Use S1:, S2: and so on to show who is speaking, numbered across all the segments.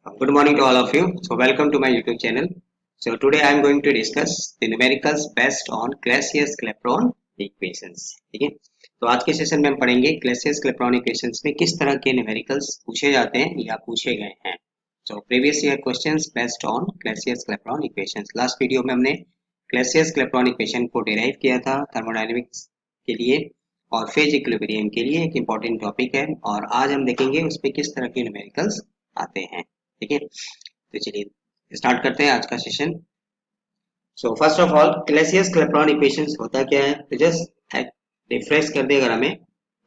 S1: Good morning to all of you. So welcome to my YouTube channel. So today I am going to discuss the numericals based on Clausius-Clapeyron equations. ठीक है, तो आज के session में हम पढ़ेंगे Clausius-Clapeyron equations में किस तरह के numericals पूछे जाते हैं या पूछे गए हैं. So previous year questions based on Clausius-Clapeyron equations. Last video में हमने Clausius-Clapeyron equation को derive किया था thermodynamics के लिए और फेज इक्विलिब्रियम के लिए एक इम्पॉर्टेंट टॉपिक है और आज हम देखेंगे उसमें किस तरह के न्यूमेरिकल्स आते हैं. ठीक है, तो चलिए स्टार्ट करते हैं आज का session. So first of all Clausius Clapeyron equations होता क्या है, तो जस्ट रिफ्रेश कर दे अगर हमें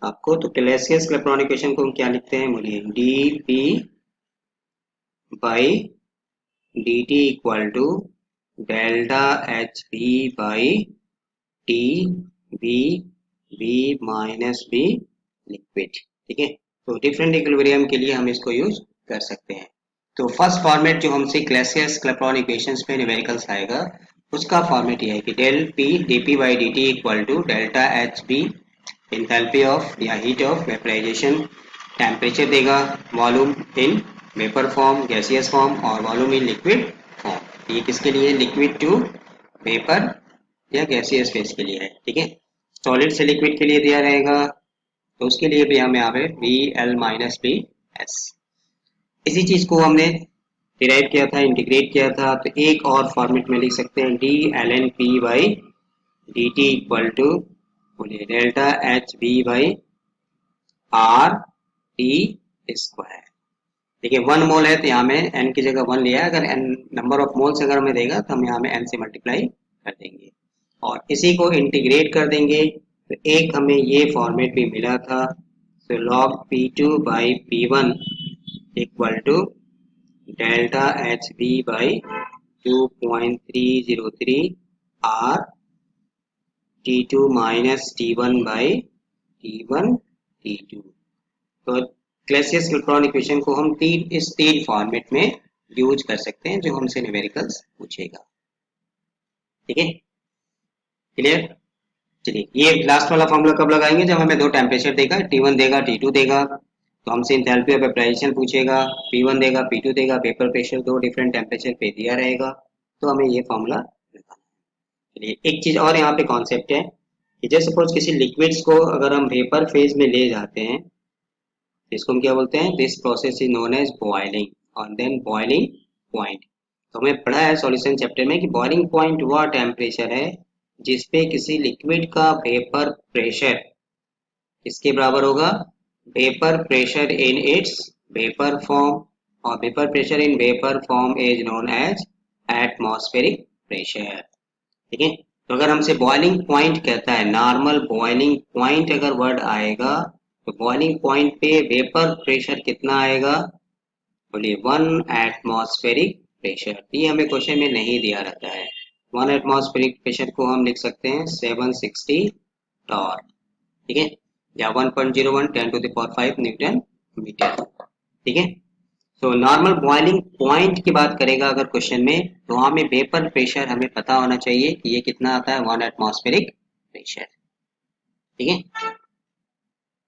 S1: आपको, तो क्लैसियस-क्लैपेरॉन इक्वेशन को हम क्या लिखते हैं, बोलिए D P by D T equal to delta H B by T B B minus B liquid. ठीक है, तो डिफरेंट इक्विलिब्रियम के लिए हम इसको यूज कर सकते हैं. तो फर्स्ट फॉर्मेट जो हमसे क्लैसियस-क्लैपेरॉन इक्वेशंस पे न्यूमेरिकल्स आएगा उसका फॉर्मेट ये है कि del P D P by D T equal to delta H B enthalpy of या हीट ऑफ वेपराइजेशन, टेम्परेचर देगा, volume in vapour form, gaseous form और वॉल्यूम इन लिक्विड फॉर्म. ये किसके लिए, लिक्विड टू वेपर या gaseous phase के लिए है. ठीक है, सॉलिड से लिक्विड के लिए दिया रहेगा तो उसके लिए भी हम यहाँ पे V L minus B S. इसी चीज को हमने डिराइव किया था, इंटीग्रेट किया था, तो एक और फॉर्मेट में लिख सकते हैं D L N P by D T equal to बोलिए delta H B by R T square. देखिए 1 मोल है तो यहाँ में n की जगह 1 लिया है, अगर n नंबर ऑफ मोल्स अगर हमें देगा तो हम यहाँ में n से मल्टीप्लाई कर देंगे और इसी को इंटीग्रेट कर देंगे. तो एक हमें ये फॉर्मेट भी मिला था, तो log P2 by P1 equal to delta H B by 2.303 R T2 minus T1 by T1 T2. तो क्लैसियस-क्लैपेरॉन इक्वेशन को हम इस तीन फॉर्मेट में यूज कर सकते हैं जो हमसे न्यूमेरिकल्स पूछेगा. ठीक है, क्लियर. चलिए ये लास्ट वाला फॉर्मूला कब लगाएंगे, जब हमें दो टेम्परेचर देगा, T1 देगा T2 देगा, तो हमसे इंथैल्पी ऑफ वेपराइजेशन पूछेगा, P1 देगा P2 देगा, वेपर प्रेशर दो डिफरेंट टेम्परेचर पे दिया रहेगा, तो हमें ये फॉर्मूला लगाना है. चलिए एक चीज और यहाँ पे कॉन्सेप्ट है कि जैसे सपोज किसी लिक्विड्स को अगर हम वेपर फेज में ले जाते हैं, इसको हम क्या बोलते हैं, this process is known as boiling और देन बॉइलिंग पॉइंट. तो हमें पढ़ा है सॉल्यूशन चैप्टर में कि बॉइलिंग पॉइंट वह टेम्परेचर है जिसपे किसी लिक्विड का वेपर प्रेशर किसके बराबर होगा, vapour pressure in its vapour form, और vapour pressure in vapour form is known as atmospheric pressure. ठीक है, तो अगर हमसे बॉइलिंग पॉइंट कहता है, नॉर्मल बॉइलिंग पॉइंट अगर वर्ड आएगा तो बॉइलिंग पॉइंट पे वेपर प्रेशर कितना आएगा, बोलिए 1 एटमॉस्फेरिक प्रेशर. ये हमें क्वेश्चन में नहीं दिया रहता है. 1 एटमॉस्फेरिक प्रेशर को हम लिख सकते हैं 760 टॉर. ठीक है, या 1.01 10 to the power 5 newton metre. ठीक है, तो नॉर्मल बॉइलिंग पॉइंट की बात करेगा अगर क्वेश्चन में, तो वहां में वेपर प्रेशर हमें पता होना चाहिए कि ये कितना आता है, 1 एटमॉस्फेरिक प्रेशर. ठीक है,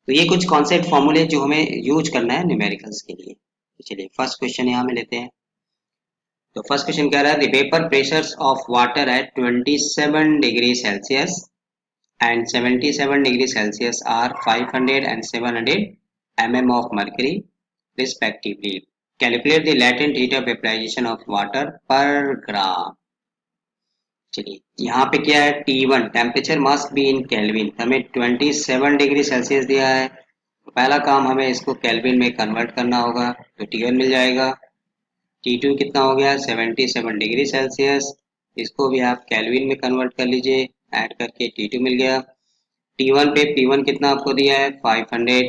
S1: तो ये कुछ कॉन्सेप्ट फॉर्मूले जो हमें यूज करना है न्यूमेरिकल्स के लिए. तो चलिए फर्स्ट क्वेश्चन यहाँ में लेते हैं. तो फर्स्ट क्वेश्चन कह रहा है the vapour pressures of water at 27 degree Celsius and 77 degree Celsius are 500 and 700 mm of mercury respectively. Calculate the latent heat of vaporization of water per gram. चलिए यहाँ पे क्या है, T1 temperature must be in kelvin, हमें 27 degree Celsius दिया है, तो पहला काम हमें इसको केल्विन में कन्वर्ट करना होगा, तो T1 मिल जाएगा. T2 कितना हो गया, 77 डिग्री सेल्सियस, इसको भी आप केल्विन में कन्वर्ट कर लीजिए, ऐड करके T2 मिल गया. T1 पे P1 कितना आपको दिया है, 500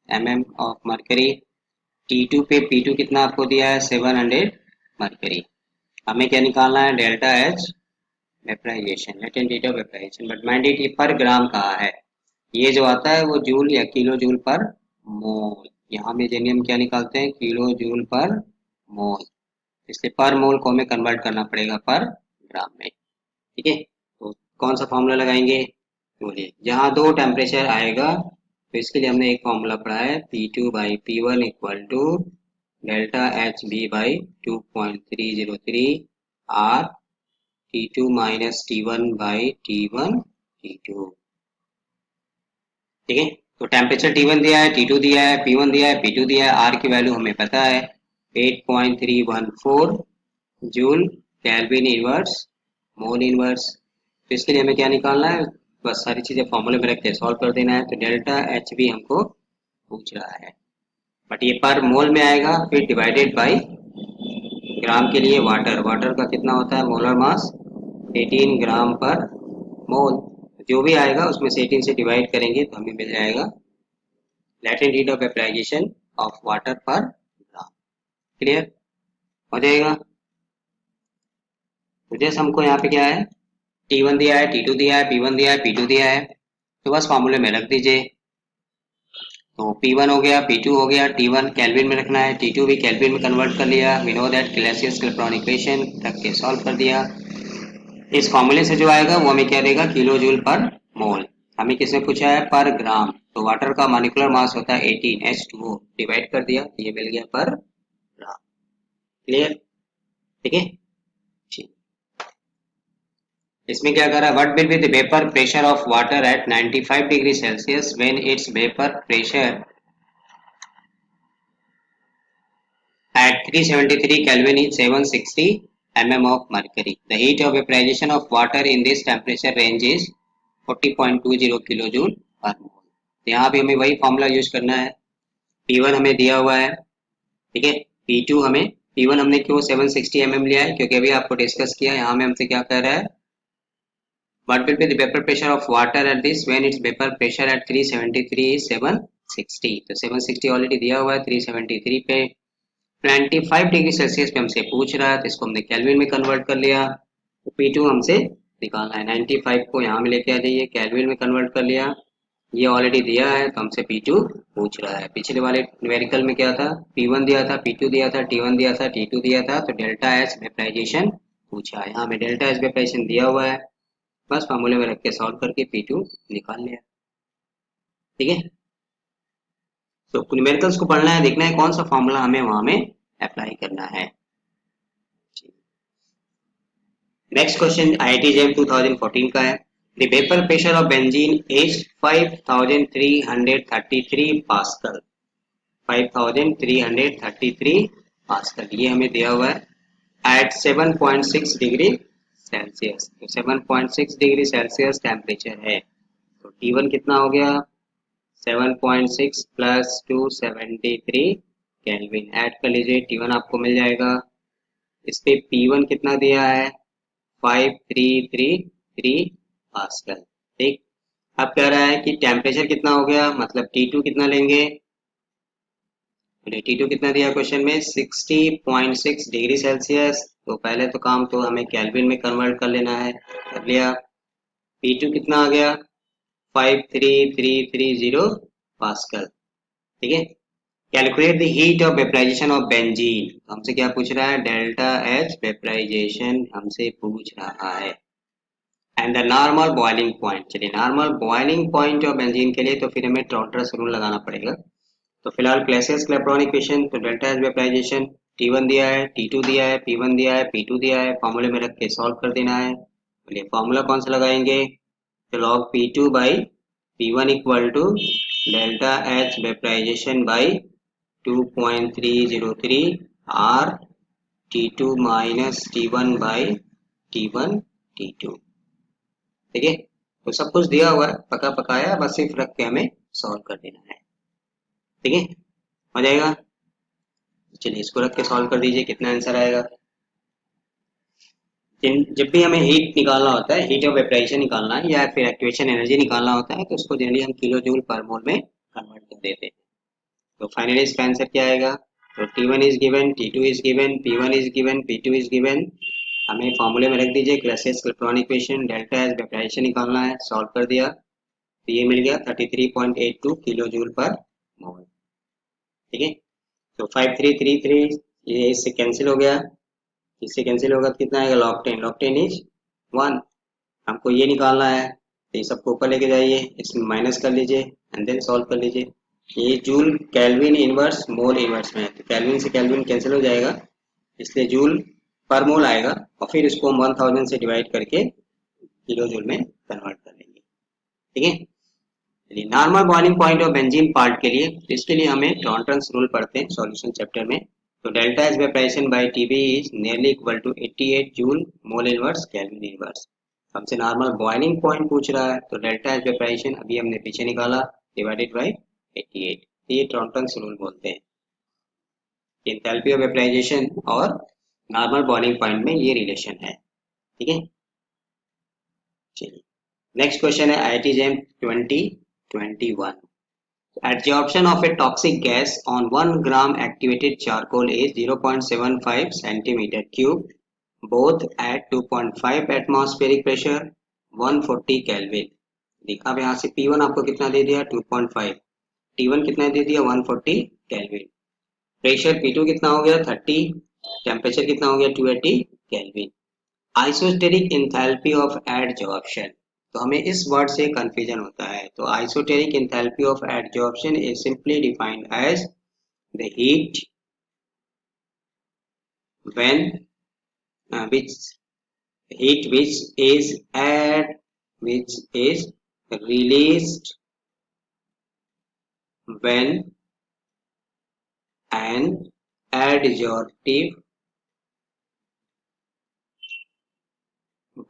S1: mm ऑफ मरकरी. T2 पे P2 कितना आपको दिया है, 700 मरकरी. हमें क्या निकालना है, delta H vaporisation, latent heat of vaporisation, but mandatory per gram कहा है, ये जो आता है वो जूल या किलो जूल पर मोल. यहाँ में जैसे हम क्या निकालते हैं, किलो जूल पर मोल, इसलिए पर मोल को हमें कन्वर्ट करना पड़ेगा पर ग्राम में. ठीक है, तो कौन सा फॉर्मूला लगाएंगे, बोलिए जहाँ दो टेम्परेचर आएगा तो इसके लिए हमने एक फॉर्मूला पढ़ा है P2 by P1 equal to delta H B by 2.303 R T2 minus T1 by T1 T2। ठीक है, तो टेम्परेचर T1 दिया है, T2 दिया है, P1 दिया है, P2 दिया है, R की वैल्यू हमें पता है 8.314 joule kelvin inverse mole inverse. तो इसके लिए हमें क्या निकालना है, बस सारी चीजें फॉर्मूले में रख के सॉल्व कर देना है। तो डेल्टा एच बी हमको पूछ रहा है, बट ये पर मोल में आएगा, फिर डिवाइडेड बाई ग्राम के लिए वाटर, वाटर का कितना होता है मोलर मास 18 ग्राम पर मोल। जो भी आएगा उसमें से 18 से डिवाइड करेंगे तो हमें मिल जाएगा latent heat of vaporisation of water per gram. Clear हो जाएगा। तो जैसे हमको यहाँ पे क्या है, T1 दिया है, T2 दिया है, P1 दिया है, P2 दिया है, तो बस फॉर्मूले में रख दीजिए। तो P1 हो गया, P2 हो गया, T1 केल्विन में रखना है, T2 भी केल्विन में कन्वर्ट कर लिया। We know that Clausius Clapeyron equation रख के सॉल्व कर दिया। इस फॉर्मूले से जो आएगा वो हमें क्या देगा, किलो जूल पर मोल। हमें किसने पूछा है, पर ग्राम, तो वाटर का मॉलिक्यूलर मास होता है 18 H2O, डिवाइड कर दिया, ये मिल गया पर ग्राम। क्लियर, ठीक है। इसमें क्या करा, what will be the vapour pressure of water at 95 degree Celsius when it's vapour pressure at 373 Kelvin is 760 mm of mercury. The heat of vaporization of water in this temperature range is 40.20 kilojoule per mole. यहाँ भी हमें वही formula use करना है। P1 हमें दिया हुआ है, ठीक है। P2 हमें, P1 हमने क्यों 760 mm लिया है, क्योंकि अभी आपको डिस्कस किया, यहाँ में हमसे क्या कह रहा है, what will be the vapor pressure of water at this when its vapor pressure at 373 is 760। तो 760 ऑलरेडी दिया हुआ है, 373 पे 95 डिग्री सेल्सियस पे हमसे पूछ रहा है, तो इसको हमने केल्विन में कन्वर्ट कर लिया। तो P2 हमसे निकालना है, 95 को यहाँ में लेके आ जाइए, केल्विन में कन्वर्ट कर लिया, ये ऑलरेडी दिया है तो हमसे P2 पूछ रहा है। पिछले वाले न्यूमेरिकल में क्या था, P1 दिया था, P2 दिया था, T1 दिया था, T2 दिया था, तो डेल्टा एच वेपराइजेशन पूछा है। यहाँ में डेल्टा एच वेपराइजेशन दिया हुआ है, बस फॉर्मूले में रख के सॉल्व करके P2 निकाल लिया। ठीक है, तो न्यूमेरिकल्स को पढ़ना है, देखना है कौन सा फॉर्मूला हमें वहां में अप्लाई करना है। नेक्स्ट क्वेश्चन IIT JEM 2014 का है। The vapour pressure of benzene is 5333 pascal. 5333 pascal, ये हमें दिया हुआ है एट 7.6 डिग्री सेल्सियस। तो 7.6 डिग्री सेल्सियस टेम्परेचर है। तो T1 कितना हो गया, 7.6 प्लस 273 केल्विन, ऐड कर लीजिए, T1 आपको मिल जाएगा। इस पे P1 कितना दिया है, 5333 पास्कल। ठीक, अब कह रहा है कि टेम्परेचर कितना हो गया, मतलब T2 कितना लेंगे, T2 कितना दिया क्वेश्चन में, 60.6 डिग्री सेल्सियस। तो पहले तो काम तो हमें केल्विन में कन्वर्ट कर लेना है, कर लिया। P2 कितना आ गया, 53330 पास्कल। ठीक है, calculate the heat of vaporisation of benzene. हमसे क्या पूछ रहा है, डेल्टा एच वेपराइजेशन हमसे पूछ रहा है, and the normal boiling point. चलिए, normal boiling point of benzene के लिए तो फिर हमें टॉल्टर्स रूल लगाना पड़ेगा। तो फिलहाल क्लासियस क्लैपेरॉन इक्वेशन, तो डेल्टा एच वेपराइजेशन T1 दिया है, T2 दिया है, P1 दिया है, P2 दिया है, फॉर्मूले में रख के सॉल्व कर देना है। चलिए, फॉर्मूला कौन सा लगाएंगे, तो log P2 by P1 equal to delta H vaporisation by 2.303 R T2 minus T1 by T1 T2। ठीक है, तो सब कुछ दिया हुआ है, पका पकाया, बस सिर्फ रख के हमें सॉल्व कर देना है। ठीक है, हो जाएगा। चलिए, इसको रख के सॉल्व कर दीजिए, कितना आंसर आएगा। जब भी हमें हीट निकालना होता है, हीट ऑफ वेपराइजेशन निकालना है या फिर एक्टिवेशन एनर्जी निकालना होता है, तो उसको जनरली हम किलो जूल पर मोल में कन्वर्ट कर देते हैं। तो फाइनली इसका आंसर क्या आएगा, तो T1 is given, T2 is given, P1 is given, P2 is given. हमें फॉर्मूले में रख दीजिए Clausius Clapeyron equation, delta H vaporisation निकालना है, सॉल्व कर दिया, तो ये मिल गया 33.82 किलो जूल पर मोल। ठीक है, तो 5333 ये इससे कैंसिल हो गया, इससे कैंसिल होगा तो कितना आएगा, log 10, log 10 इज 1। हमको ये निकालना है, तो ये सबको ऊपर लेके जाइए, इसमें माइनस कर लीजिए एंड देन सॉल्व कर लीजिए। ये joule kelvin inverse mole inverse में है, तो केल्विन से केल्विन कैंसिल हो जाएगा, इसलिए जूल पर मोल आएगा और फिर इसको हम 1000 से डिवाइड करके किलो जूल में कन्वर्ट कर लेंगे। ठीक है, चलिए normal boiling point of benzene part के लिए, तो इसके लिए हमें डॉल्टन्स रूल पढ़ते हैं सॉल्यूशन चैप्टर में। तो delta H vaporisation by TB is nearly equal to 88 joule mole inverse kelvin inverse. हमसे नॉर्मल बॉइलिंग पॉइंट पूछ रहा है, तो डेल्टा एच वेपराइजेशन अभी हमने पीछे निकाला डिवाइडेड बाय 88, ये डॉल्टन्स रूल बोलते हैं। एंथैल्पी ऑफ वेपराइजेशन और नॉर्मल बॉइलिंग पॉइंट में ये रिलेशन है। ठीक है, चलिए नेक्स्ट क्वेश्चन है IIT GeM 2021। Adsorption of a toxic gas on 1 gram activated charcoal is 0.75 centimeter cube, both at 2.5 atmospheric pressure, 140 Kelvin। देखा अब यहाँ से P1 आपको कितना दे दिया 2.5, T1 कितना दे दिया 140 Kelvin, प्रेशर P2 कितना हो गया 30, टेम्परेचर कितना हो गया 280 Kelvin। Isosteric enthalpy of adsorption, तो हमें इस वर्ड से कंफ्यूजन होता है। तो isosteric enthalpy of adsorption is simply defined as the heat when which heat which is released when an adsorptive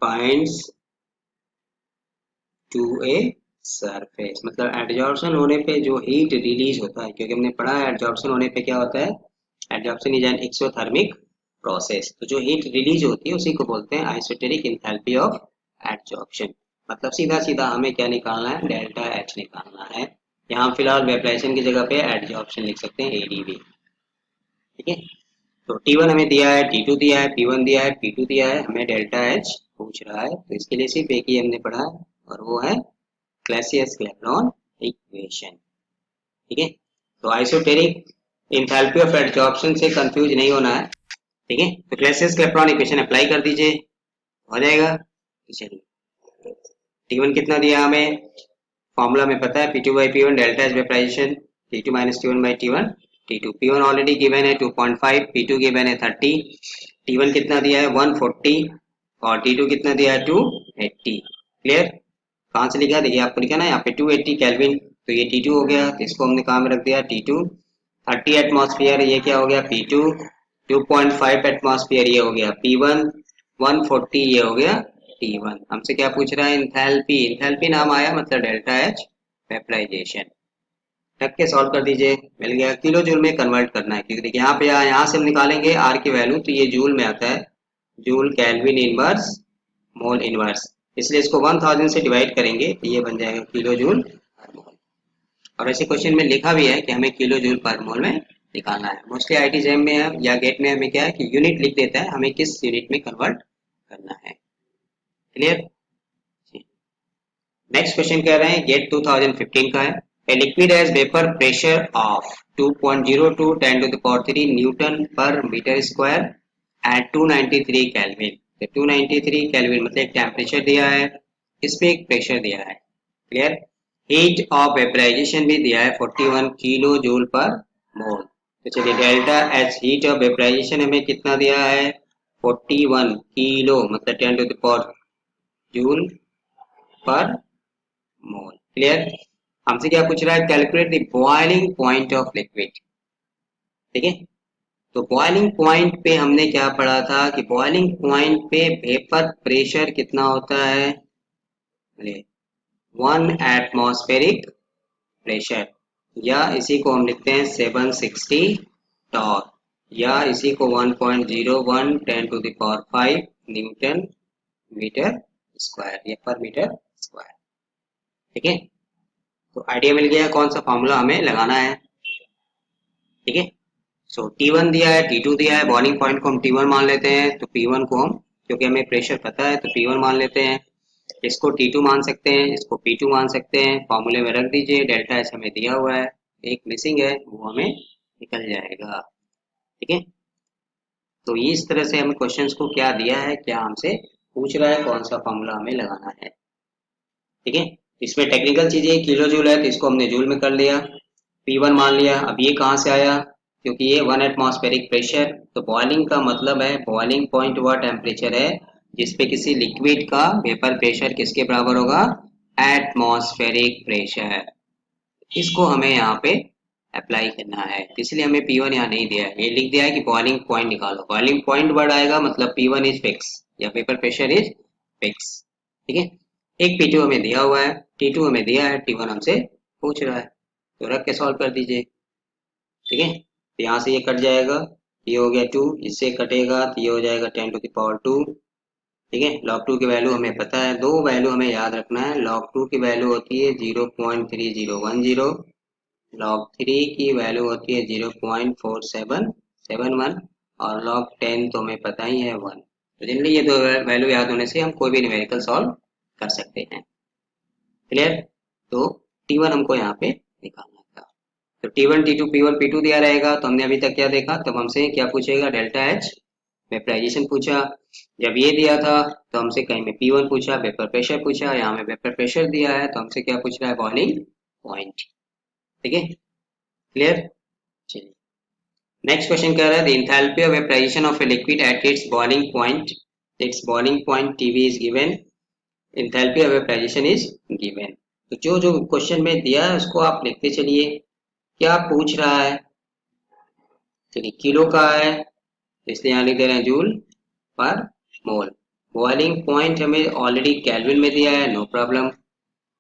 S1: binds to a surface. मतलब एडजॉर्प्शन होने पे जो हीट रिलीज होता है, क्योंकि हमने पढ़ा है एडजॉर्प्शन होने पे क्या होता है, adsorption is an exothermic process, तो जो हीट रिलीज होती है उसी को बोलते हैं आइसोटेरिक एंथैल्पी ऑफ एडजॉर्प्शन। मतलब सीधा सीधा हमें क्या निकालना है, डेल्टा एच निकालना है। यहाँ फिलहाल वेपराइजेशन की जगह पे एडजॉर्प्शन लिख सकते हैं एडीवी। ठीक है, तो T1 हमें दिया है, T2 दिया है, P1 दिया है, P2 दिया है, हमें डेल्टा एच पूछ रहा है, तो इसके लिए सिर्फ एक ही हमने पढ़ा है और वो है क्लैसियस-क्लैपेरॉन इक्वेशन। ठीक है, तो आइसोटेरिक एंथैल्पी ऑफ एडजॉर्प्शन से कंफ्यूज नहीं होना है। ठीक है, तो क्लैसियस-क्लैपेरॉन इक्वेशन अप्लाई कर दीजिए, हो जाएगा। तो चलिए T1 कितना दिया हमें, फॉर्मूला में पता है P2 by P1 delta H vaporisation, T2 minus T1 by T1 T2, P1 already given है 2.5, P2 गिवन है 30, T1 कितना दिया है 140 और T2 कितना दिया है 280। क्लियर, कहाँ से लिखा, देखिए आपको लिखा ना यहाँ पे 280 केल्विन, तो ये T2 हो गया, तो इसको हमने कहाँ में रख दिया T2, 30 एटमॉस्फेयर ये क्या हो गया P2, 2.5 एटमॉस्फेयर ये हो गया P1, 140 ये हो गया T1। हमसे क्या पूछ रहा है, इंथैल्पी, इंथैल्पी नाम आया मतलब डेल्टा एच वेपराइजेशन। रख के सॉल्व कर दीजिए, मिल गया। किलो जूल में कन्वर्ट करना है, क्योंकि देखिए यहाँ पे यहाँ से हम निकालेंगे आर की वैल्यू, तो ये जूल में आता है, joule kelvin inverse mole inverse, इसलिए इसको 1000 से डिवाइड करेंगे तो ये बन जाएगा किलो जूल पर मोल। और ऐसे क्वेश्चन में लिखा भी है कि हमें किलो जूल पर मोल में निकालना है। मोस्टली आईटी जैम में है या गेट में हमें क्या है कि यूनिट लिख देता है, हमें किस यूनिट में कन्वर्ट करना है। क्लियर, नेक्स्ट क्वेश्चन कह रहे हैं गेट 2015 का है। A liquid has vapor pressure of 2.02 10 to the power 3 Newton पर मीटर स्क्वायर at 293 केल्विन। तो 293 केल्विन मतलब एक टेम्परेचर दिया है, इस पे एक प्रेशर दिया है। क्लियर, हीट ऑफ वेपराइजेशन भी दिया है 41 किलो जूल पर मोल। तो चलिए delta H heat of vaporisation हमें कितना दिया है 41 किलो मतलब 10 to the power joule per mole. Clear, हमसे क्या पूछ रहा है, calculate the boiling point of liquid. ठीक है, तो बॉइलिंग पॉइंट पे हमने क्या पढ़ा था कि बॉइलिंग पॉइंट पे वेपर प्रेशर कितना होता है, 1 एटमॉस्फेरिक प्रेशर, या इसी को हम लिखते हैं 760 टॉर, या इसी को 1.01 10 to the power 5 newton metre square या पर मीटर स्क्वायर। ठीक है, तो आइडिया मिल गया कौन सा फॉर्मूला हमें लगाना है। ठीक है, सो T1 दिया है, T2 दिया है, बॉइलिंग पॉइंट को हम T1 मान लेते हैं, तो P1 को हम, क्योंकि हमें प्रेशर पता है तो P1 मान लेते हैं, इसको T2 मान सकते हैं, इसको P2 मान सकते हैं, फॉर्मूले में रख दीजिए, डेल्टा एच हमें दिया हुआ है, एक मिसिंग है वो हमें निकल जाएगा। ठीक है, तो इस तरह से हमें क्वेश्चंस को क्या दिया है, क्या हमसे पूछ रहा है, कौन सा फॉर्मूला हमें लगाना है। ठीक है, इसमें टेक्निकल चीजें किलो जूल है तो इसको हमने जूल में कर लिया, P1 मान लिया। अब ये कहाँ से आया, क्योंकि ये 1 एटमॉस्फेरिक प्रेशर, तो बॉइलिंग का मतलब है, बॉइलिंग पॉइंट वह टेम्परेचर है जिसपे किसी लिक्विड का वेपर प्रेशर किसके बराबर होगा, एटमॉस्फेरिक प्रेशर। इसको हमें यहाँ पे अप्लाई करना है, इसलिए हमें P1 यहाँ नहीं दिया है, ये लिख दिया है कि बॉइलिंग पॉइंट निकालो। बॉइलिंग पॉइंट वर्ड आएगा मतलब P1 इज फिक्स या वेपर प्रेशर इज फिक्स। ठीक है, एक P2 हमें दिया हुआ है, T2 हमें दिया है, T1 हमसे पूछ रहा है, तो रख के सॉल्व कर दीजिए। ठीक है, तो यहाँ से ये कट जाएगा, ये हो गया 2, इससे कटेगा तो ये हो जाएगा 10⁻²। ठीक है, log 2 की वैल्यू हमें पता है, दो वैल्यू हमें याद रखना है। log 2 की वैल्यू होती है 0.3010, log 3 की वैल्यू होती है 0.4771, और log 10 तो हमें पता ही है 1। तो जनरली ये दो वैल्यू याद होने से हम कोई भी न्यूमेरिकल सॉल्व कर सकते हैं। क्लियर, तो T1 हमको यहाँ पे निकालना था। तो T1 T2 P1 P2 दिया रहेगा, तो हमने अभी तक क्या देखा, तब हमसे क्या पूछेगा, डेल्टा एच वेपराइजेशन पूछा। जब ये दिया था तो हमसे कहीं में P1 पूछा, वेपर प्रेशर पूछा, यहाँ में वेपर प्रेशर दिया है तो हमसे क्या पूछ रहा है, बॉइलिंग पॉइंट। ठीक है, क्लियर। चलिए नेक्स्ट क्वेश्चन कह रहा है, the enthalpy of vaporisation of a liquid at its boiling point, its boiling point Tv is given, enthalpy of vaporisation is given. तो जो जो क्वेश्चन में दिया है उसको आप लिखते चलिए। क्या पूछ रहा है, चलिए किलो का है, इसलिए यहाँ लिख दे रहे हैं joule per mole. Boiling point हमें ऑलरेडी केल्विन में दिया है, no problem.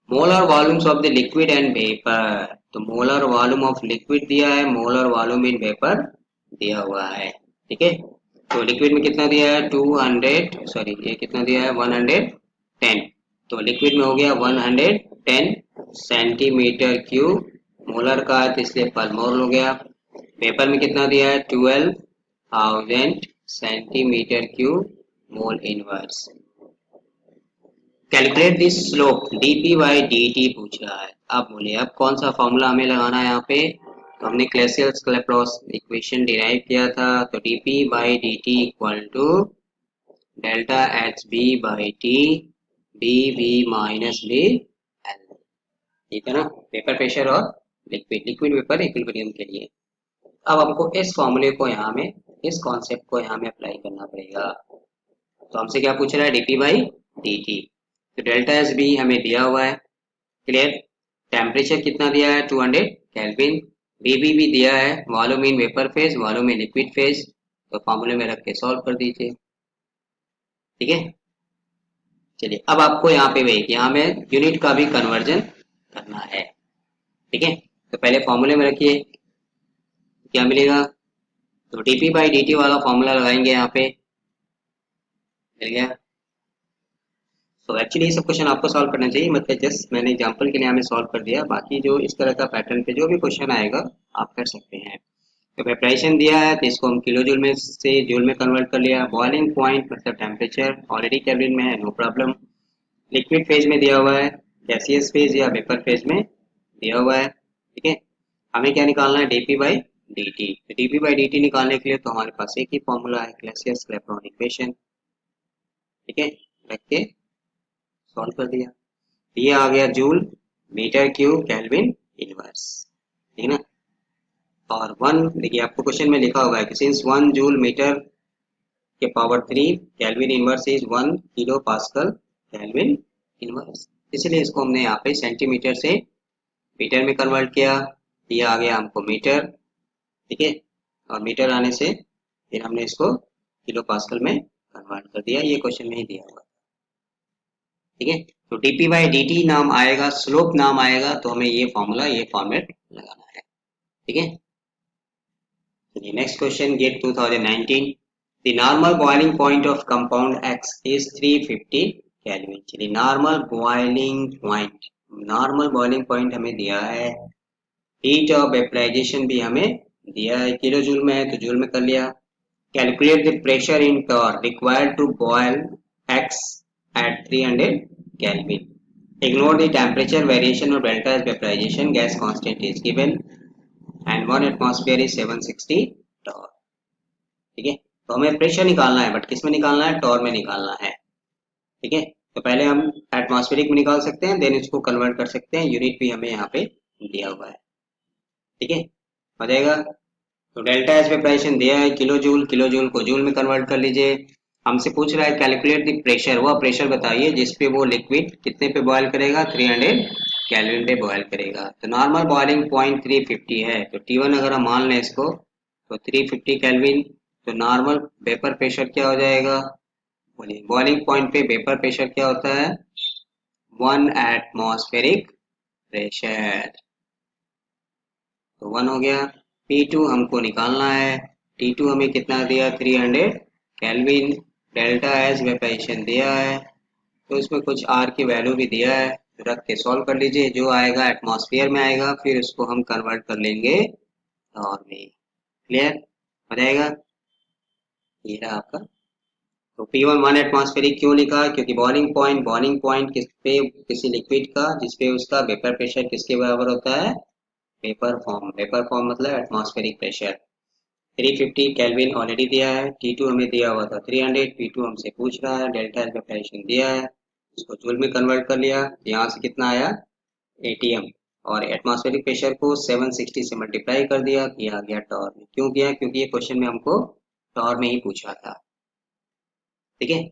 S1: Molar volumes of the liquid and vapour, तो मोलर वॉल्यूम ऑफ लिक्विड दिया है, मोलर वॉल्यूम इन वेपर दिया हुआ है। ठीक है, तो लिक्विड में कितना दिया है 200, सॉरी ये कितना दिया है 110, तो लिक्विड में हो गया 110 सेंटीमीटर क्यूब, मोलर का है तो इसलिए पर मोल हो गया। पेपर में कितना दिया है 12,000 centimetre cube mole inverse. Calculate this slope dp by dt पूछ रहा है। अब बोलिए अब कौन सा फॉर्मूला हमें लगाना है यहाँ पे, तो हमने क्लैसियस-क्लैपेरॉन इक्वेशन डिराइव किया था, तो dp by dt equal to delta H B by T dv minus D L. ठीक है ना, पेपर प्रेशर और लिक्विड, लिक्विड वेपर इक्विलिब्रियम के लिए। अब हमको इस फॉर्मूले को यहाँ में, इस कॉन्सेप्ट को यहाँ में अप्लाई करना पड़ेगा। तो हमसे क्या पूछ रहा है, dp बाई dt, तो डेल्टा एस बी हमें दिया हुआ है। क्लियर, टेम्परेचर कितना दिया है 200 केल्विन, बीबी भी दिया है, volume in vapour phase, volume in liquid phase, तो फॉर्मूले में रख के सॉल्व कर दीजिए। ठीक है, चलिए अब आपको यहाँ पे वही, यहाँ में यूनिट का भी कन्वर्जन करना है। ठीक है, तो पहले फॉर्मूले में रखिए, क्या मिलेगा, तो dp बाई dt वाला फॉर्मूला लगाएंगे यहाँ पे, मिल गया। तो एक्चुअली ये सब क्वेश्चन आपको सॉल्व करना चाहिए, मतलब जस्ट मैंने एग्जांपल के लिए हमें सॉल्व कर दिया, बाकी जो इस तरह का पैटर्न पे जो भी क्वेश्चन आएगा आप कर सकते हैं। तो वेपराइजेशन दिया है तो इसको हम किलो जूल में से जूल में कन्वर्ट कर लिया। बॉइलिंग पॉइंट मतलब टेम्परेचर ऑलरेडी केल्विन में है, नो प्रॉब्लम। लिक्विड फेज में दिया हुआ है, गैसियस फेज या वेपर फेज में दिया हुआ है। ठीक है, हमें क्या निकालना है, डीपी बाई dt, तो डीपी बाई dt निकालने के लिए तो हमारे पास एक ही फॉर्मूला है, क्लैसियस-क्लैपेरॉन इक्वेशन। ठीक है, रख के सॉल्व कर दिया, ये आ गया joule metre cube kelvin inverse. ठीक है ना, और 1 देखिए आपको क्वेश्चन में लिखा हुआ है कि सिंस 1 जूल मीटर के power 3 kelvin inverse is 1 kilo pascal kelvin inverse, इसलिए इसको हमने यहाँ पे सेंटीमीटर से मीटर में कन्वर्ट किया, ये आ गया हमको मीटर। ठीक है, और मीटर आने से फिर हमने इसको किलो पास्कल में कन्वर्ट कर दिया, ये क्वेश्चन में ही दिया हुआ। ठीक है, तो dp बाई dt नाम आएगा, स्लोप नाम आएगा, तो हमें ये फॉर्मूला, ये फॉर्मेट लगाना है। ठीक है, चलिए next question GATE 2019, the normal boiling point of compound x is 350 kelvin. चलिए नॉर्मल बॉइलिंग पॉइंट हमें दिया है, हीट ऑफ वेपराइजेशन भी हमें दिया है, किलो जूल में है तो जूल में कर लिया। Calculate the pressure in torr required to boil x at 300 Kelvin. Ignore the temperature variation of delta as vaporization gas constant is given and 1 atmosphere is 760 torr. ठीक है, तो हमें प्रेशर निकालना है, बट किस में निकालना है, टॉर में निकालना है। ठीक है, तो पहले हम एटमॉस्फेरिक में निकाल सकते हैं, देन इसको कन्वर्ट कर सकते हैं, यूनिट भी हमें यहाँ पे दिया हुआ है। ठीक है, हो जाएगा। तो डेल्टा एच वेपराइजेशन दिया है किलो जूल, किलो जूल को जूल में कन्वर्ट कर लीजिए। हमसे पूछ रहा है कैलकुलेट द प्रेशर, वह प्रेशर बताइए जिसपे वो लिक्विड कितने पे बॉयल करेगा, 300 केल्विन पे बॉयल करेगा। तो नॉर्मल बॉइलिंग पॉइंट 350 है, तो T1 अगर हम मान लें इसको तो 350 केल्विन। तो नॉर्मल वेपर प्रेशर क्या हो जाएगा, बोलिए बॉइलिंग पॉइंट पे वेपर प्रेशर क्या होता है, 1 एटमॉस्फेरिक प्रेशर। तो 1 हो गया। P2 हमको निकालना है, T2 हमें कितना दिया, 300 केल्विन। डेल्टा एच वेपराइजेशन दिया है, तो इसमें कुछ आर की वैल्यू भी दिया है, रख के सॉल्व कर लीजिए। जो आएगा एटमॉस्फेयर में आएगा, फिर उसको हम कन्वर्ट कर लेंगे और में। क्लियर हो जाएगा, ये रहा आपका। तो P1 1 एटमॉस्फेरिक क्यों लिखा, क्योंकि बॉइलिंग पॉइंट किस पे, किसी लिक्विड का जिसपे उसका वेपर प्रेशर किसके बराबर होता है, वेपर फॉर्म मतलब एटमॉस्फेरिक प्रेशर। 350 केल्विन ऑलरेडी दिया है, T2 हमें दिया हुआ था 300, P2 हमसे पूछ रहा है, डेल्टा वेपराइजेशन दिया है, उसको जूल में कन्वर्ट कर लिया। यहाँ से कितना आया, ATM, और एटमॉस्फेरिक प्रेशर को 760 से मल्टीप्लाई कर दिया, ये आ गया टॉर में। क्यों किया, क्योंकि ये क्वेश्चन में हमको टॉर में ही पूछा था। ठीक है,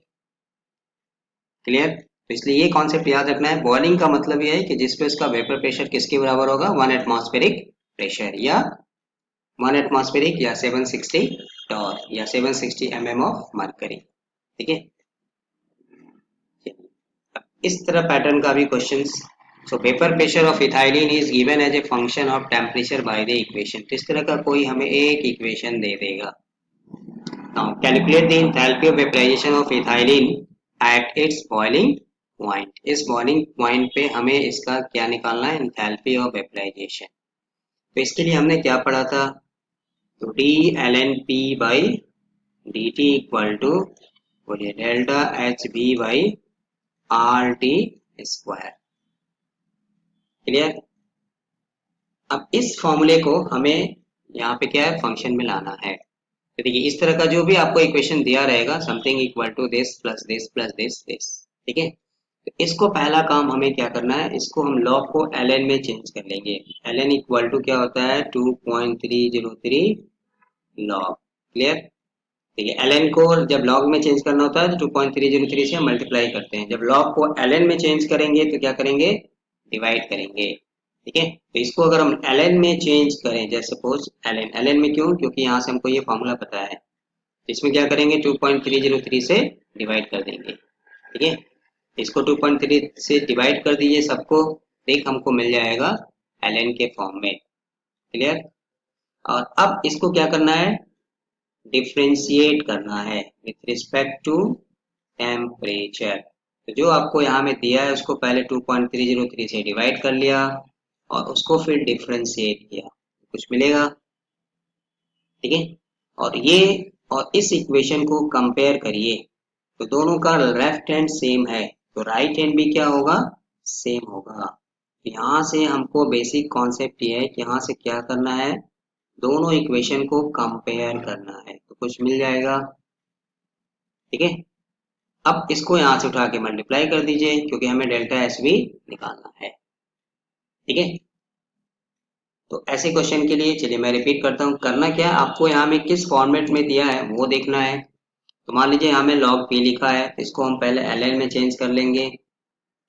S1: क्लियर। तो इसलिए ये कॉन्सेप्ट याद रखना है, बॉइलिंग का मतलब ये है कि जिसपे उसका वेपर प्रेशर किसके बराबर होगा, 1 एटमॉस्फेरिक प्रेशर, या 1 एटमॉस्फेरिक, या 760 टॉर, या 760 mm ऑफ मरकरी। ठीक है, इस तरह पैटर्न का भी questions. So vapour pressure of ethylene is given as a function of temperature by the equation. इस तरह का कोई हमें एक इक्वेशन दे देगा। Now calculate the enthalpy of vaporisation of ethylene at its boiling point. इस बॉइलिंग पॉइंट पे हमें इसका क्या निकालना है, एंथैल्पी ऑफ वेपराइजेशन। तो इसके लिए हमने क्या पढ़ा था, तो D L N P by D T equal to, बोलिए delta H B by R T square. Clear. अब इस फॉर्मूले को हमें यहाँ पे क्या है, फंक्शन में लाना है। तो देखिए इस तरह का जो भी आपको इक्वेशन दिया रहेगा, something equal to this plus this plus this this, ठीक है। तो इसको पहला काम हमें क्या करना है, इसको हम लॉग को ln में चेंज कर लेंगे। ln इक्वल टू क्या होता है, 2.303 लॉग। क्लियर। देखिए ln को जब लॉग में चेंज करना होता है तो 2.303 से हम मल्टीप्लाई करते हैं, जब लॉग को ln में चेंज करेंगे तो क्या करेंगे, डिवाइड करेंगे। ठीक है, तो इसको अगर हम ln में चेंज करें, जैसे सपोज ln में क्यों, क्योंकि यहाँ से हमको ये फॉर्मूला पता है, इसमें क्या करेंगे 2.303 से डिवाइड कर देंगे। ठीक है, इसको 2.3 से डिवाइड कर दीजिए सबको, देख हमको मिल जाएगा ln के फॉर्म में। क्लियर। और अब इसको क्या करना है, डिफ्रेंशिएट करना है विथ रिस्पेक्ट टू टेम्परेचर। तो जो आपको यहाँ में दिया है उसको पहले 2.303 से डिवाइड कर लिया और उसको फिर डिफ्रेंशिएट किया, कुछ मिलेगा। ठीक है, और ये और इस इक्वेशन को कंपेयर करिए, तो दोनों का लेफ्ट हैंड सेम है, तो राइट हैंड भी क्या होगा, सेम होगा। यहाँ से हमको बेसिक कॉन्सेप्ट ये है कि यहाँ से क्या करना है, दोनों इक्वेशन को कंपेयर करना है, तो कुछ मिल जाएगा। ठीक है, अब इसको यहाँ से उठा के मल्टीप्लाई कर दीजिए, क्योंकि हमें डेल्टा एस भी निकालना है। ठीक है, तो ऐसे क्वेश्चन के लिए चलिए मैं रिपीट करता हूँ, करना क्या है आपको, यहाँ में किस फॉर्मेट में दिया है वो देखना है। तो मान लीजिए यहाँ में log p लिखा है, इसको हम पहले ln में चेंज कर लेंगे।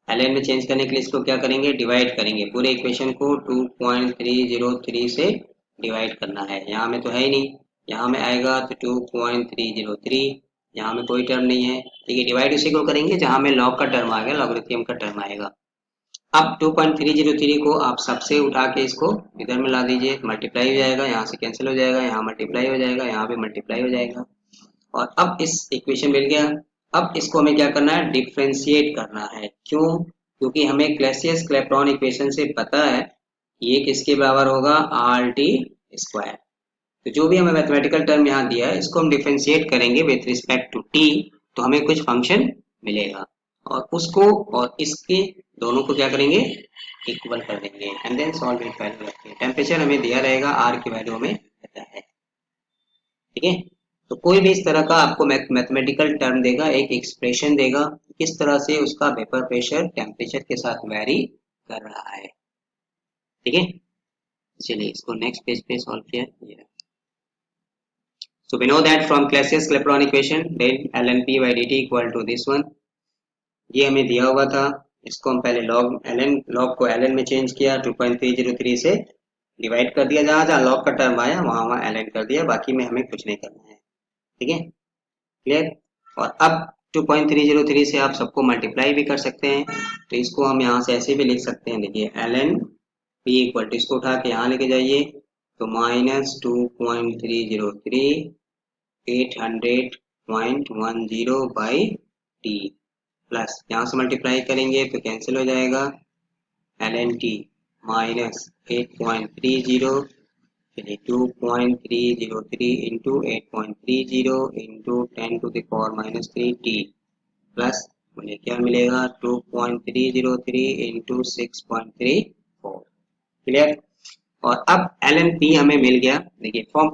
S1: ln में चेंज करने के लिए इसको क्या करेंगे, डिवाइड करेंगे, पूरे इक्वेशन को 2.303 से डिवाइड करना है। यहाँ में तो है ही नहीं, यहाँ में आएगा तो 2.303, यहाँ में कोई टर्म नहीं है। ठीक है, डिवाइड उसी को करेंगे जहाँ में log का टर्म आ गया, लॉगरिथम का टर्म आएगा। अब 2.303 को आप सबसे उठा के इसको इधर में ला दीजिए, मल्टीप्लाई हो जाएगा, यहाँ से कैंसिल हो जाएगा, यहाँ मल्टीप्लाई हो जाएगा, यहाँ भी मल्टीप्लाई हो जाएगा, और अब इस इक्वेशन मिल गया। अब इसको हमें क्या करना है, डिफ्रेंशिएट करना है। क्यों, क्योंकि हमें क्लैसियस क्लैपेरॉन इक्वेशन से पता है कि ये किसके बराबर होगा, आर टी स्क्वायर। तो जो भी हमें मैथमेटिकल टर्म यहाँ दिया है इसको हम डिफ्रेंशिएट करेंगे विथ रिस्पेक्ट टू टी, तो हमें कुछ फंक्शन मिलेगा, और उसको और इसके दोनों को क्या करेंगे, इक्वल कर देंगे, and then solve it value रखेंगे। टेम्परेचर हमें दिया रहेगा, आर की वैल्यू हमें पता है। ठीक है, तो कोई भी इस तरह का आपको मैथमेटिकल टर्म देगा, एक एक्सप्रेशन देगा, किस तरह से उसका वेपर प्रेशर टेम्परेचर के साथ वेरी कर रहा है। ठीक है, चलिए इसको नेक्स्ट पेज पे सॉल्व किया। So we know that from Clausius-Clapeyron equation del ln p by dt equal to this one, ये हमें दिया हुआ था। इसको हम पहले log को ln में चेंज किया, 2.303 से डिवाइड कर दिया, जहाँ जहाँ log का टर्म आया वहाँ ln कर दिया, बाकी में हमें कुछ नहीं करना है। ठीक है, क्लियर। और अब 2.303 से आप सबको मल्टीप्लाई भी कर सकते हैं, तो इसको हम यहाँ से ऐसे भी लिख सकते हैं। देखिए ln p इक्वल टू, इसको उठा के यहाँ लेके जाइए तो -2.303 800.10 बाई टी, प्लस यहाँ से मल्टीप्लाई करेंगे तो कैंसिल हो जाएगा, ln t माइनस 8.30, चलिए 2.303 इंटू 8.30 इंटू 10⁻³ प्लस मुझे क्या मिलेगा 2.303 इंटू 6.34। क्लियर। और अब ln p हमें मिल गया। देखिए फॉर्म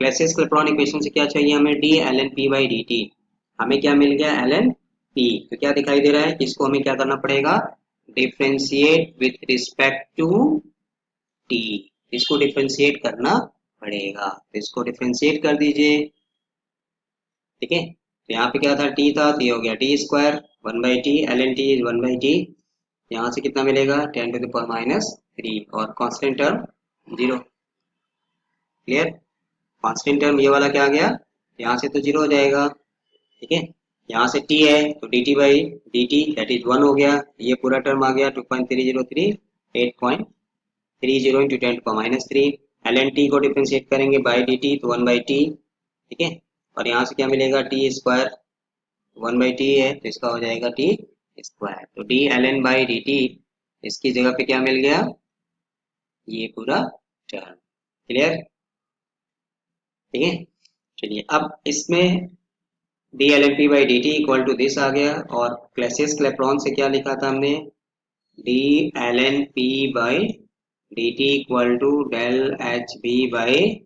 S1: क्लासियस-क्लैपेरॉन इक्वेशन से क्या चाहिए हमें, d ln p by dt, हमें क्या मिल गया ln p। तो क्या दिखाई दे रहा है कि इसको हमें क्या करना पड़ेगा, differentiate with respect to t, इसको डिफरेंशिएट करना पड़ेगा। तो इसको डिफरेंशिएट कर दीजिए। ठीक है, तो यहाँ पे क्या था, t था, तो ये हो गया t square 1/t, ln t is 1/t, यहाँ से कितना मिलेगा 10⁻³ और constant term 0। Clear. Constant term ये वाला क्या आ गया, यहाँ से तो 0 हो जाएगा। ठीक है, यहाँ से t है तो dt by dt that is 1 हो गया, ये पूरा टर्म आ गया 2.303 8.30 इंटू 10⁻³ ln t को डिफरेंशिएट करेंगे बाई dt तो 1/t। ठीक है, और यहाँ से क्या मिलेगा t स्क्वायर 1/t है तो इसका हो जाएगा t स्क्वायर। तो d ln बाई dt, इसकी जगह पे क्या मिल गया, ये पूरा टर्म। क्लियर। ठीक है, चलिए अब इसमें d ln p by dt equal to this आ गया, और क्लासियस-क्लैपेरॉन से क्या लिखा था हमने, d ln p by dt equal to del hb by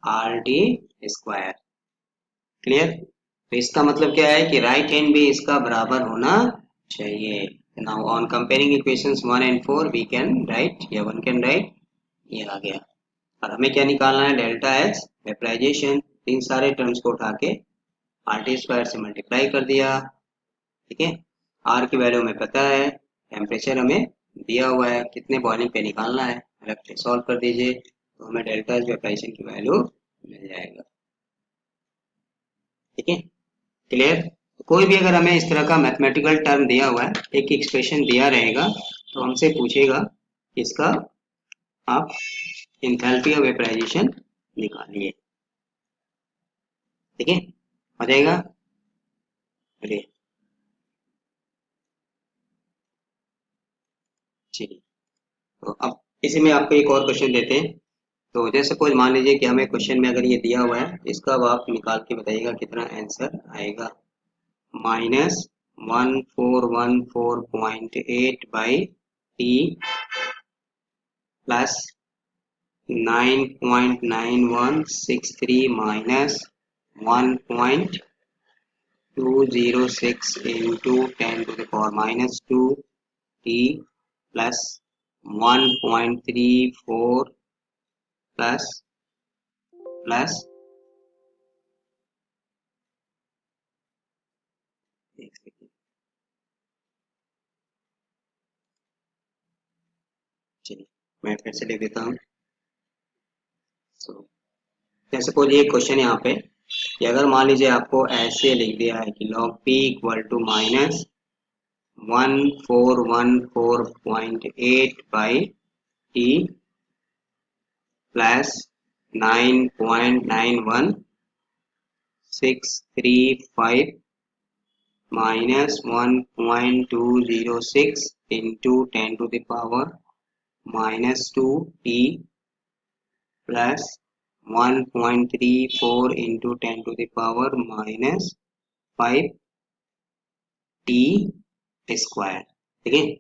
S1: rt square. Clear. तो इसका मतलब क्या है कि राइट हैंड भी इसका बराबर होना चाहिए। Now on comparing equations 1 and 4 we can write, या वन कैन राइट, ये आ गया। और हमें क्या निकालना है, डेल्टा एच वेपराइजेशन, इन सारे टर्म्स को उठा के RT स्क्वायर से मल्टीप्लाई कर दिया। ठीक है, R की वैल्यू हमें पता है, टेम्परेचर हमें दिया हुआ है, कितने बॉइलिंग पे निकालना है, अलग से सॉल्व कर दीजिए तो हमें डेल्टा एच वेपराइजेशन की वैल्यू मिल जाएगा। ठीक है, क्लियर। कोई भी अगर हमें इस तरह का मैथमेटिकल टर्म दिया हुआ है, एक एक्सप्रेशन दिया रहेगा, तो हमसे पूछेगा इसका आप एंथैल्पी ऑफ वेपराइजेशन निकालिए। ठीक है, हो जाएगा। चलिए चलिए, तो अब इसी में आपको एक और क्वेश्चन देते हैं। तो जैसे सपोज मान लीजिए कि हमें क्वेश्चन में अगर ये दिया हुआ है, इसका अब आप निकाल के बताइएगा कितना आंसर आएगा। -1414.8 by T plus 9.9163 minus 1.206 into 10⁻² T plus 1.34 plus plus चलिए मैं फिर से लिख देता हूँ। जैसे सपोज ये क्वेश्चन यहाँ पे कि अगर मान लीजिए आपको ऐसे लिख दिया है कि log p equal to minus 1414.8 by T plus 9.91635 minus 1.206 into 10⁻² T plus 1.34 into 10⁻⁻5 T square. ठीक है,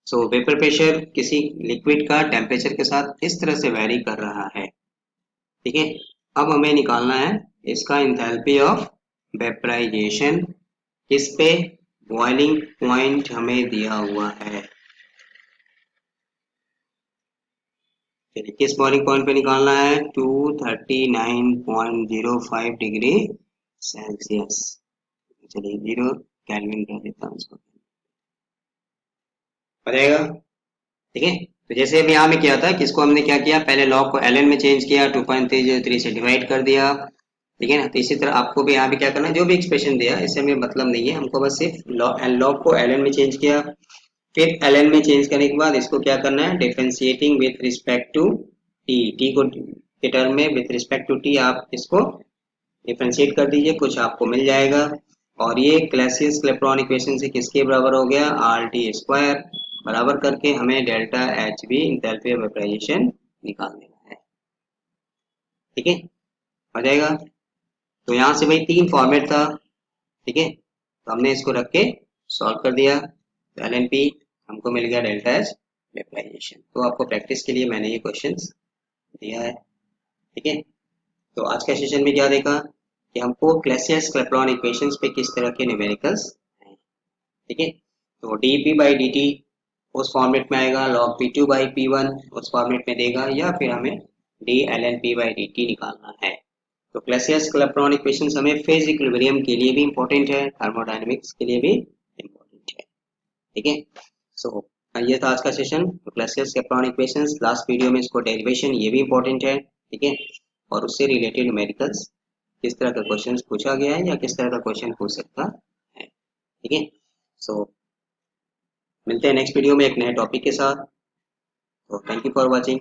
S1: सो वेपर प्रेशर किसी लिक्विड का टेम्परेचर के साथ इस तरह से वैरी कर रहा है। ठीक है, अब हमें निकालना है इसका एंथैल्पी ऑफ वेपराइजेशन, इस पे बॉइलिंग पॉइंट हमें दिया हुआ है। चलिए किस बॉइलिंग पॉइंट पे निकालना है, 239.05 डिग्री सेल्सियस। चलिए 0 केल्विन कर देता हूँ इसको, हो जाएगा। ठीक है, तो जैसे अभी यहाँ में किया था, किसको हमने क्या किया, पहले लॉग को एल में चेंज किया, 2.303 से डिवाइड कर दिया। ठीक है ना, तो इसी तरह आपको भी यहाँ भी क्या करना है, जो भी एक्सप्रेशन दिया इससे हमें मतलब नहीं है, हमको बस सिर्फ लॉग को एल में चेंज किया। फिर एल में चेंज करने के बाद इसको क्या करना है, differentiating with respect to T, T को के टर्म में विथ रिस्पेक्ट टू टी आप इसको डिफरेंशिएट कर दीजिए, कुछ आपको मिल जाएगा। और ये क्लासियस क्लेप्टॉन इक्वेशन से किसके बराबर हो गया, आर टी स्क्वायर, बराबर करके हमें delta H B enthalpy of vaporisation निकाल देना है। ठीक है, हो जाएगा। तो यहाँ से भाई तीन फॉर्मेट था। ठीक है, तो हमने इसको रख के सॉल्व कर दिया, तो एल एन पी हमको मिल गया डेल्टा एच वेपराइजेशन। तो आपको प्रैक्टिस के लिए मैंने ये क्वेश्चंस दिया है। ठीक है, तो आज का सेशन में क्या देखा कि हमको क्लासियस क्लेप्टॉन इक्वेशंस पे किस तरह के न्यूमेरिकल्स हैं। ठीक है, तो D P by D T उस फॉर्मेट में आएगा, log P two by P one उस फॉर्मेट में देगा, या फिर हमें D L N P by D T निकालना है। तो क्लासियस क्लेप्टॉन इक्वेशंस हमें फेज इक्विलिब्रियम के लिए भी इंपॉर्टेंट है, थर्मोडायनेमिक्स के लिए भी इंपॉर्टेंट है। ठीक है, सो ये था आज का सेशन, तो Clausius Clapeyron equations, last video में इसको डेरिवेशन ये भी इंपॉर्टेंट है। ठीक है, और उससे रिलेटेड न्यूमेरिकल्स किस तरह का क्वेश्चन पूछा गया है या किस तरह का क्वेश्चन पूछ सकता है। ठीक है, सो मिलते हैं नेक्स्ट वीडियो में एक नए टॉपिक के साथ। तो थैंक यू फॉर वॉचिंग।